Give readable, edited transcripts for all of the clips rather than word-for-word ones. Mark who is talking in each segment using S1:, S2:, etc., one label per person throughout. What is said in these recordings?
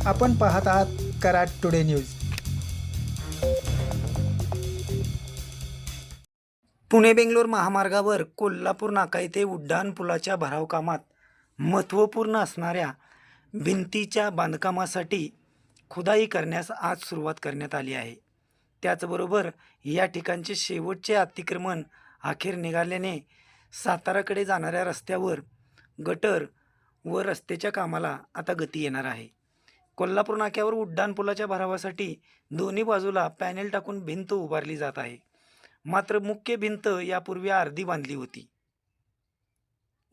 S1: आपण पाहत आहात कराड टुडे न्यूज। पुणे बेंगलोर महामार्गावर कोल्हापूर नाका येथे उड्डाणपुलाच्या भराव कामात महत्त्वपूर्ण असणाऱ्या भिंतीच्या बांधकामासाठी खुदाई करण्यास आज सुरुवात करण्यात आली आहे। त्याचबरोबर या ठिकाणचे शेवटचे अतिक्रमण अखेर निघाल्याने साताराकडे जाणाऱ्या रस्त्यावर गटर व रस्त्याच्या कामाला आता गती येणार आहे। कोल्हापूर नाक्यावर उड्डाणपुलाच्या भरावासाठी दोन्ही बाजूला पॅनेल टाकून भिंत उभारली जात आहे। मात्र मुख्य भिंत यापूर्वी अर्धी बांधली होती।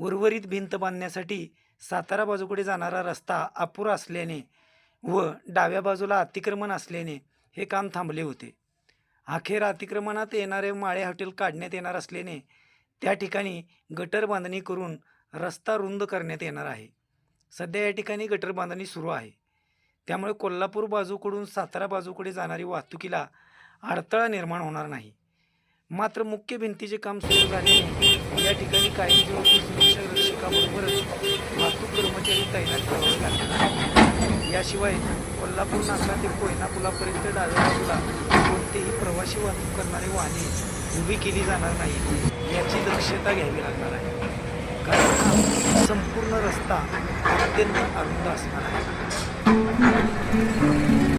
S1: उर्वरित भिंत बांधण्यासाठी सातारा बाजूकडे जाणारा रस्ता अपुरा असल्याने व डाव्या बाजूला अतिक्रमण असल्याने हे काम थांबले होते। अखेर अतिक्रमणात येणारे माळे हॉटेल काढण्यात येणार असल्याने त्या ठिकाणी गटर बांधणी करून रस्ता रुंद करण्यात येणार आहे। सध्या या ठिकाणी गटर बांधणी सुरू आहे, त्यामुळे कोल्हापूर बाजूकडून सातारा बाजूकडे जाणारी वाहतुकीला अडथळा निर्माण होणार नाही। मात्र मुख्य भिंतीचे काम सुरू झाल्याने या ठिकाणी कायमस्वरूपी सुरक्षा रक्षकाबरोबरच वाहतूक कर्मचारी तैनात करावे लागणार। याशिवाय कोल्हापूर नाका ते कोयना पुलापर्यंत डाव्या बाजूला कोणतेही प्रवासी वाहतूक करणारी वाहने उभी केली जाणार नाही याची दक्षता घ्यावी लागणार आहे, कारण हा संपूर्ण रस्ता अत्यंत अरुंद असणार आहे।